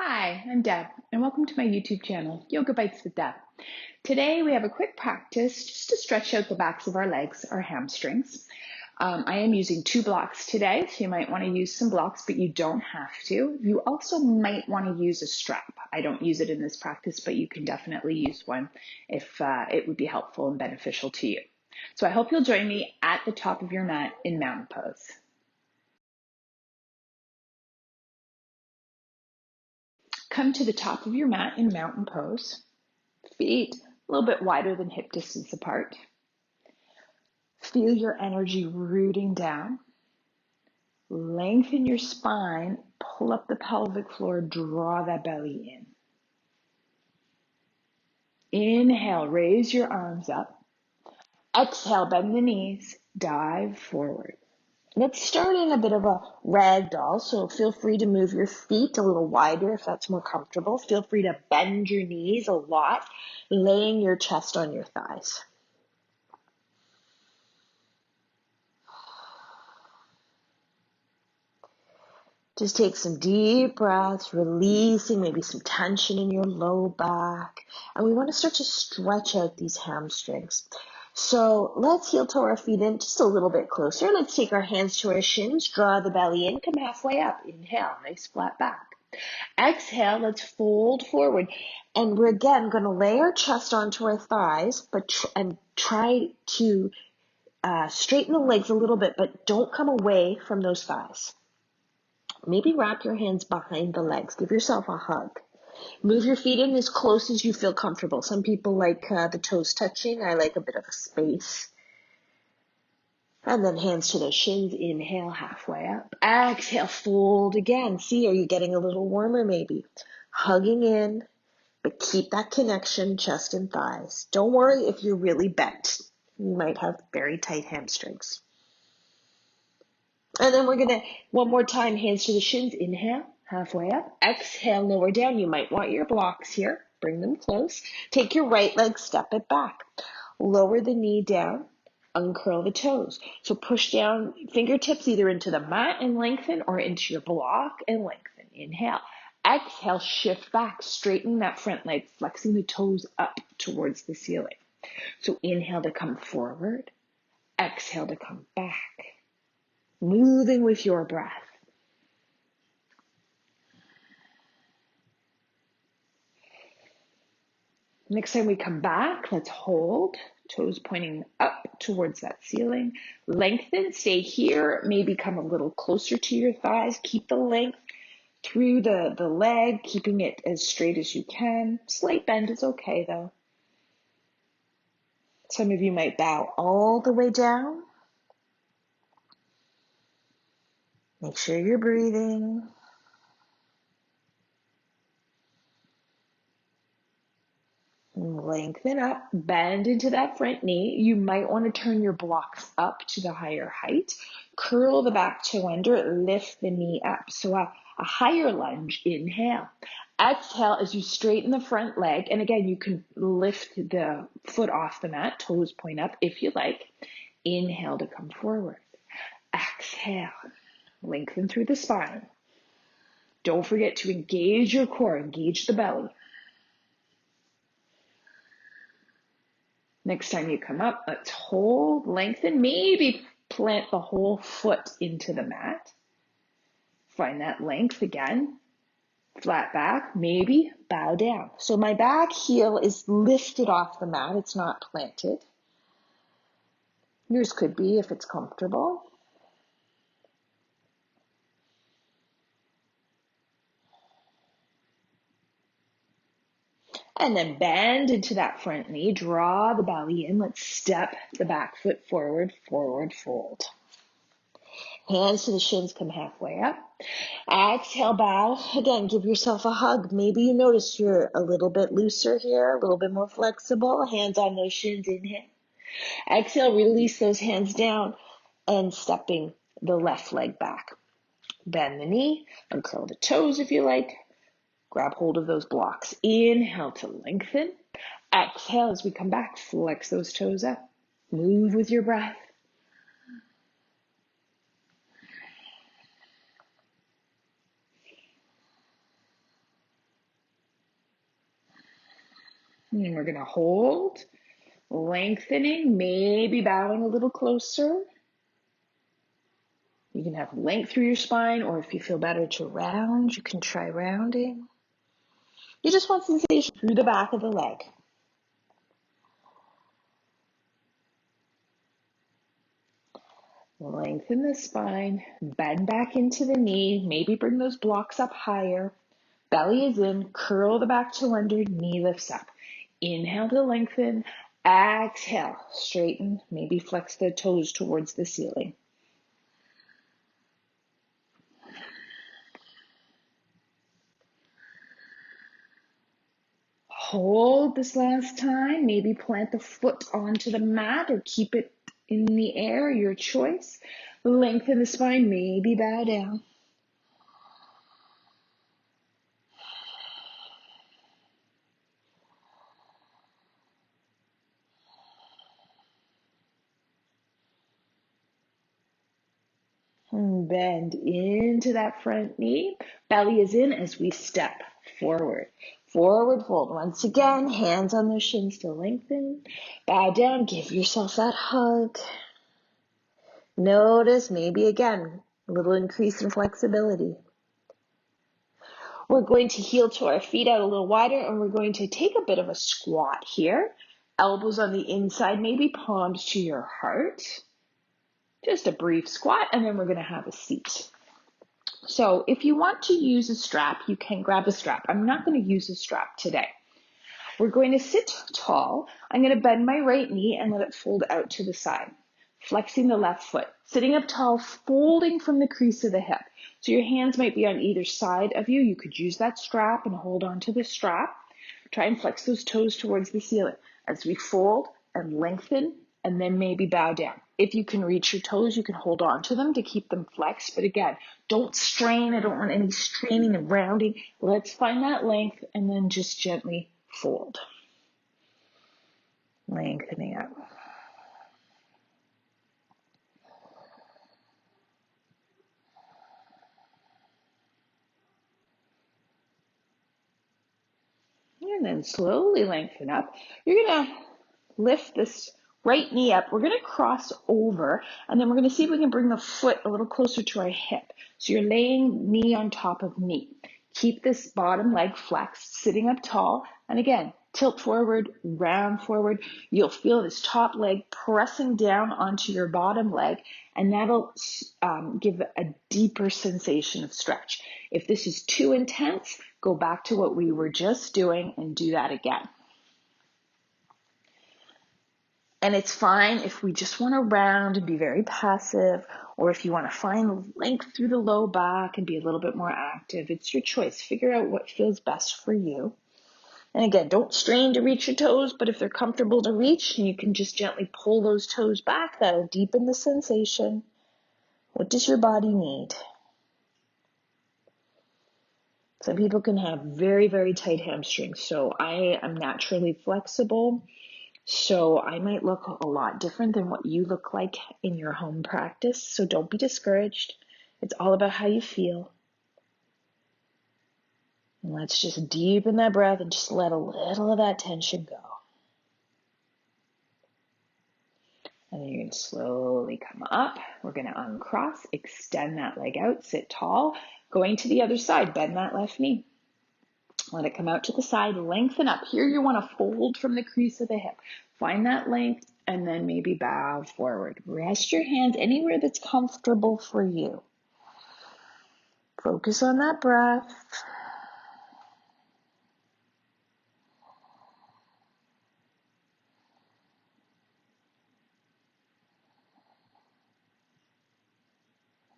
Hi, I'm Deb, and welcome to my YouTube channel, Yoga Bites with Deb. Today we have a quick practice just to stretch out the backs of our legs, our hamstrings. I am using 2 blocks today, so you might want to use some blocks, but you don't have to. You also might want to use a strap. I don't use it in this practice, but you can definitely use one if it would be helpful and beneficial to you. So I hope you'll join me at the top of your mat in mountain pose. Come to the top of your mat in mountain pose. Feet a little bit wider than hip distance apart. Feel your energy rooting down. Lengthen your spine, pull up the pelvic floor, draw that belly in. Inhale, raise your arms up. Exhale, bend the knees, dive forward. Let's start in a bit of a ragdoll, so feel free to move your feet a little wider if that's more comfortable. Feel free to bend your knees a lot, laying your chest on your thighs. Just take some deep breaths, releasing maybe some tension in your low back. And we want to start to stretch out these hamstrings. So let's heel toe our feet in just a little bit closer. Let's take our hands to our shins, draw the belly in, come halfway up. Inhale, nice flat back. Exhale, let's fold forward. And we're again going to lay our chest onto our thighs, and try to straighten the legs a little bit, but don't come away from those thighs. Maybe wrap your hands behind the legs. Give yourself a hug. Move your feet in as close as you feel comfortable. Some people like the toes touching. I like a bit of a space. And then hands to the shins. Inhale, halfway up. Exhale, fold again. See, are you getting a little warmer maybe? Hugging in, but keep that connection, chest and thighs. Don't worry if you're really bent. You might have very tight hamstrings. And then we're going to, one more time, hands to the shins. Inhale, halfway up. Exhale, lower down. You might want your blocks here. Bring them close. Take your right leg, step it back. Lower the knee down. Uncurl the toes. So push down fingertips either into the mat and lengthen or into your block and lengthen. Inhale. Exhale, shift back. Straighten that front leg, flexing the toes up towards the ceiling. So inhale to come forward. Exhale to come back. Moving with your breath. Next time we come back, let's hold. Toes pointing up towards that ceiling. Lengthen, stay here. Maybe come a little closer to your thighs. Keep the length through the leg, keeping it as straight as you can. Slight bend is okay though. Some of you might bow all the way down. Make sure you're breathing. Lengthen up, bend into that front knee. You might want to turn your blocks up to the higher height. Curl the back toe under, lift the knee up. So a higher lunge, inhale. Exhale as you straighten the front leg. And again, you can lift the foot off the mat, toes point up if you like. Inhale to come forward. Exhale, lengthen through the spine. Don't forget to engage your core, engage the belly. Next time you come up, let's hold, lengthen, maybe plant the whole foot into the mat. Find that length again. Flat back, maybe bow down. So my back heel is lifted off the mat. It's not planted. Yours could be if it's comfortable. And then bend into that front knee. Draw the belly in. Let's step the back foot forward, forward fold. Hands to the shins, come halfway up. Exhale, bow. Again, give yourself a hug. Maybe you notice you're a little bit looser here, a little bit more flexible. Hands on those shins, inhale. Exhale, release those hands down and stepping the left leg back. Bend the knee, uncurl the toes if you like. Grab hold of those blocks. Inhale to lengthen. Exhale as we come back, flex those toes up. Move with your breath. And we're going to hold, lengthening, maybe bowing a little closer. You can have length through your spine, or if you feel better to round, you can try rounding. You just want sensation through the back of the leg. Lengthen the spine, bend back into the knee, maybe bring those blocks up higher. Belly is in, curl the back toe under, knee lifts up. Inhale to lengthen, exhale, straighten, maybe flex the toes towards the ceiling. Hold this last time, maybe plant the foot onto the mat or keep it in the air, your choice. Lengthen the spine, maybe bow down. Bend into that front knee. Belly is in as we step forward. Forward fold. Once again, hands on the shins to lengthen. Bow down, give yourself that hug. Notice maybe again, a little increase in flexibility. We're going to heel to our feet out a little wider, and we're going to take a bit of a squat here. Elbows on the inside, maybe palms to your heart. Just a brief squat, and then we're going to have a seat. So if you want to use a strap, you can grab a strap. I'm not going to use a strap today. We're going to sit tall. I'm going to bend my right knee and let it fold out to the side, flexing the left foot. Sitting up tall, folding from the crease of the hip. So your hands might be on either side of you. You could use that strap and hold on to the strap. Try and flex those toes towards the ceiling as we fold and lengthen, and then maybe bow down. If you can reach your toes, you can hold on to them to keep them flexed. But again, don't strain. I don't want any straining and rounding. Let's find that length and then just gently fold. Lengthening up. And then slowly lengthen up. You're going to lift this right knee up. We're going to cross over, and then we're going to see if we can bring the foot a little closer to our hip. So you're laying knee on top of knee. Keep this bottom leg flexed, sitting up tall. And again, tilt forward, round forward. You'll feel this top leg pressing down onto your bottom leg, and that'll give a deeper sensation of stretch. If this is too intense, go back to what we were just doing and do that again. And it's fine if we just want to round and be very passive, or if you want to find length through the low back and be a little bit more active. It's your choice. Figure out what feels best for you. And again, don't strain to reach your toes, but if they're comfortable to reach, you can just gently pull those toes back. That'll deepen the sensation. What does your body need? Some people can have very, very tight hamstrings, so I am naturally flexible. So I might look a lot different than what you look like in your home practice. So don't be discouraged. It's all about how you feel. And let's just deepen that breath and just let a little of that tension go. And then you're going to slowly come up. We're going to uncross, extend that leg out, sit tall. Going to the other side, bend that left knee. Let it come out to the side, lengthen up. Here you want to fold from the crease of the hip. Find that length and then maybe bow forward. Rest your hands anywhere that's comfortable for you. Focus on that breath.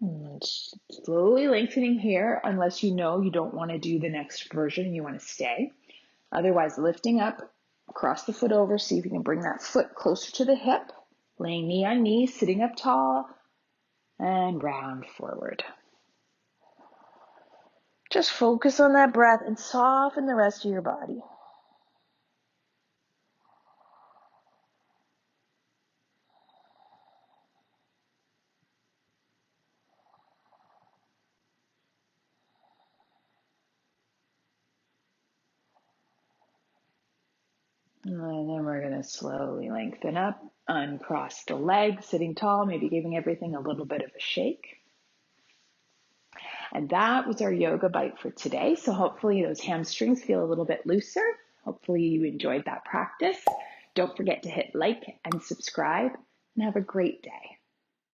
And slowly lengthening here unless you know you don't want to do the next version, you want to stay. Otherwise, lifting up, cross the foot over, see if you can bring that foot closer to the hip, laying knee on knee, sitting up tall, and round forward. Just focus on that breath and soften the rest of your body. And then we're going to slowly lengthen up, uncross the legs, sitting tall, maybe giving everything a little bit of a shake. And that was our yoga bite for today. So hopefully those hamstrings feel a little bit looser. Hopefully you enjoyed that practice. Don't forget to hit like and subscribe, and have a great day.